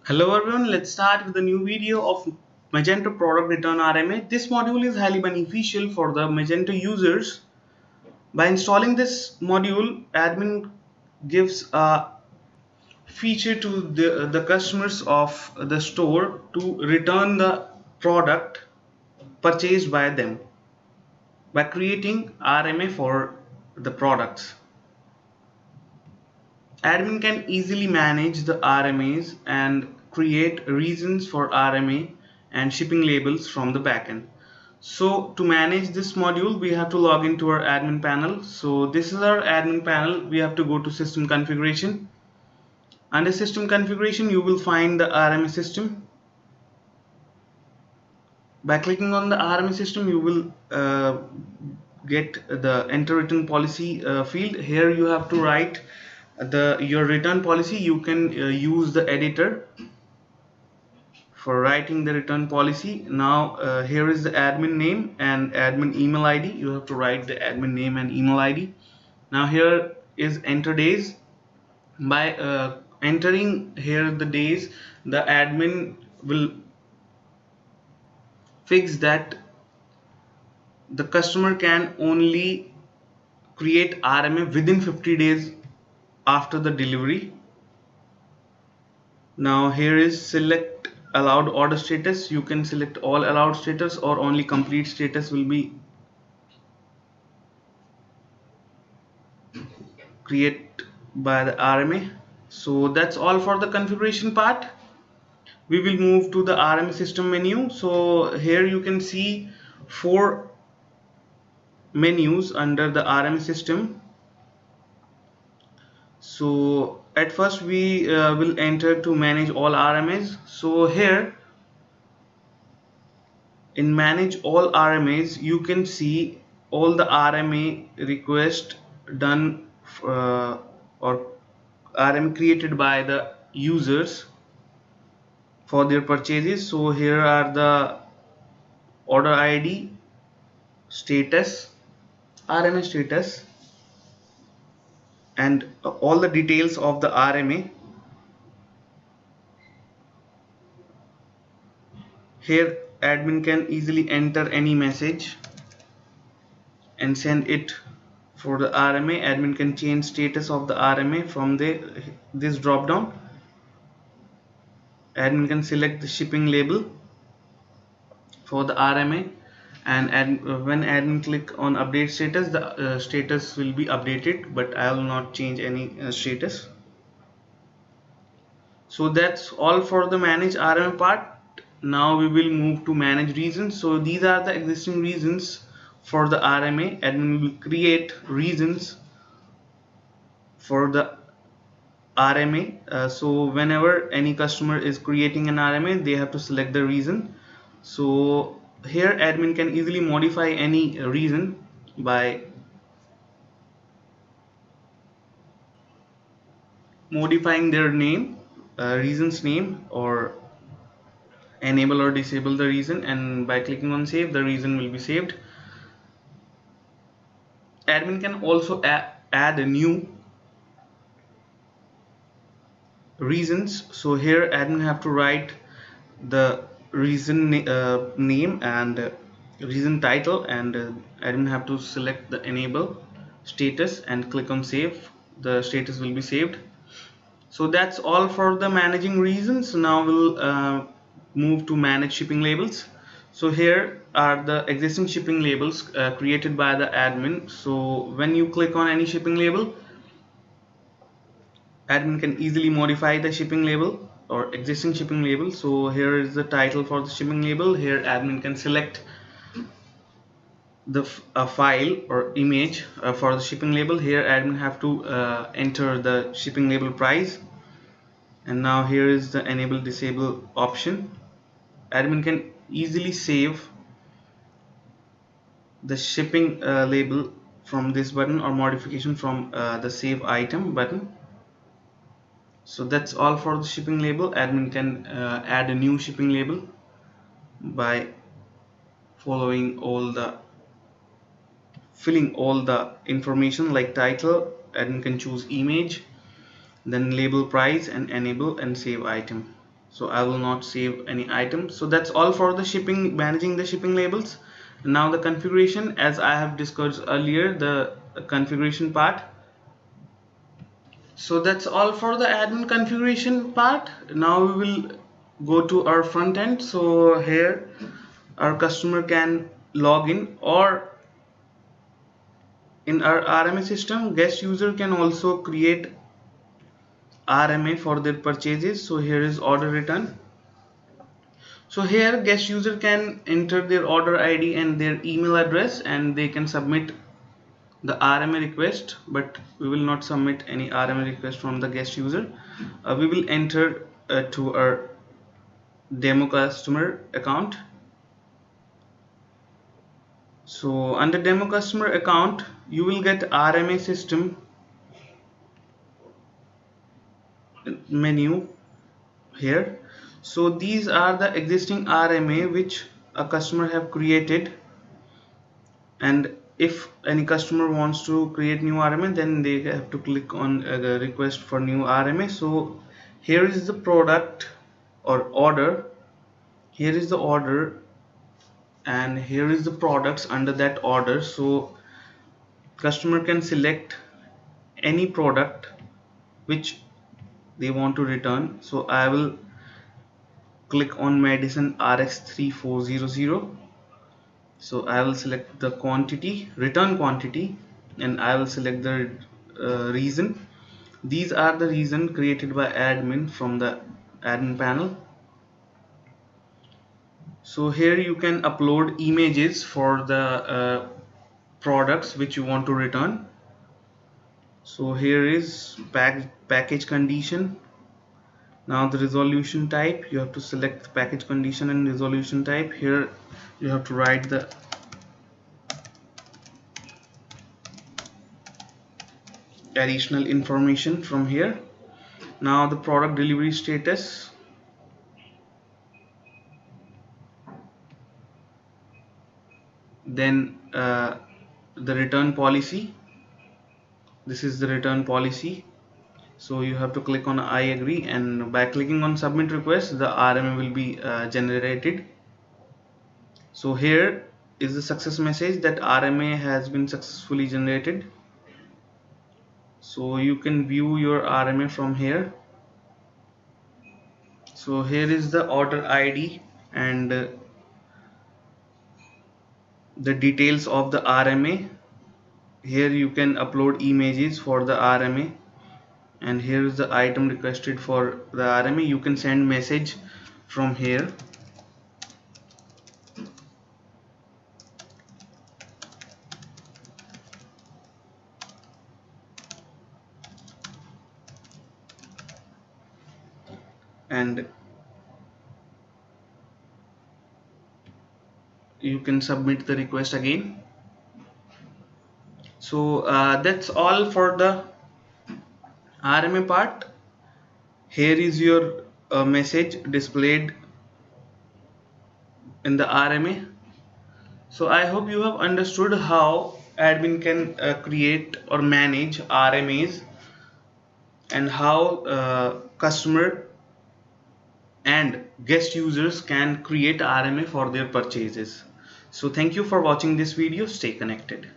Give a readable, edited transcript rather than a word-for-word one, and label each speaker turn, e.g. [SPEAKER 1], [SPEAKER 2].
[SPEAKER 1] Hello everyone, let's start with a new video of Magento Product Return RMA. This module is highly beneficial for the Magento users. By installing this module, admin gives a feature to the customers of the store to return the product purchased by them by creating RMA for the products. Admin can easily manage the RMAs and create reasons for RMA and shipping labels from the backend. So to manage this module, we have to log into our admin panel. So this is our admin panel. We have to go to system configuration. Under system configuration, you will find the RMA system. By clicking on the RMA system, you will get the enter return policy field. Here you have to write your return policy. You can use the editor for writing the return policy. Now here is the admin name and admin email ID. You have to write the admin name and email ID. Now here is enter days. By entering here the days, the admin will fix that the customer can only create RMA within 50 days after the delivery. Now here is select allowed order status. You can select all allowed status or only complete status will be create by the RMA. So that's all for the configuration part. We will move to the RMA system menu. So here you can see 4 menus under the RMA system. So at first we will enter to manage all RMAs. So here in manage all RMAs, you can see all the RMA request done or RMA created by the users for their purchases. So here are the order ID, status, RMA status, and all the details of the RMA. Here admin can easily enter any message and send it for the RMA. Admin can change status of the RMA from this drop down. Admin can select the shipping label for the RMA, and when admin click on update status, the status will be updated, but I will not change any status. So that's all for the manage RMA part. Now we will move to manage reasons. So these are the existing reasons for the RMA. Admin will create reasons for the RMA. So whenever any customer is creating an RMA, they have to select the reason. So here admin can easily modify any reason by modifying their name, reason's name, or enable or disable the reason, and by clicking on save, the reason will be saved. Admin can also add a new reasons. So here admin have to write the reason name and reason title, and admin have to select the enable status and click on save. The status will be saved. So that's all for the managing reasons. Now we'll move to manage shipping labels. So here are the existing shipping labels created by the admin. So when you click on any shipping label, admin can easily modify the shipping label or existing shipping label. So here is the title for the shipping label. Here admin can select the file or image for the shipping label. Here admin have to enter the shipping label price, and now here is the enable disable option. Admin can easily save the shipping label from this button or modification from the save item button. So that's all for the shipping label. Admin can add a new shipping label by following filling all the information like title. Admin can choose image, then label price, and enable and save item. so I will not save any item. So that's all for the shipping, managing the shipping labels. Now the configuration, as I have discussed earlier, the configuration part. So that's all for the admin configuration part. Now we will go to our front end. So here our customer can log in, or in our RMA system, guest user can also create RMA for their purchases. So here is order return. So here guest user can enter their order ID and their email address, and they can submit the RMA request, but we will not submit any RMA request from the guest user. We will enter to our demo customer account. So under demo customer account, you will get RMA system menu here. So these are the existing RMA which a customer have created, and if any customer wants to create new RMA, then they have to click on the request for new RMA. So here is the product or order, here is the order, and here is the products under that order. So customer can select any product which they want to return. So I will click on medicine RX3400. So I will select the quantity, return quantity, and I will select the reason. These are the reason created by admin from the admin panel. So here you can upload images for the products which you want to return. So here is package condition. Now the resolution type, you have to select the package condition and resolution type. Here you have to write the additional information from here. Now the product delivery status, then the return policy. This is the return policy. So you have to click on I agree, and by clicking on submit request, the RMA will be generated. So here is the success message that RMA has been successfully generated. So you can view your RMA from here. So here is the order ID and the details of the RMA. Here you can upload images for the RMA, and here is the item requested for the RMA. You can send message from here. And you can submit the request again. So that's all for the RMA part. Here is your message displayed in the RMA. So I hope you have understood how admin can create or manage RMAs, and how customer and guest users can create RMA for their purchases. So thank you for watching this video. Stay connected.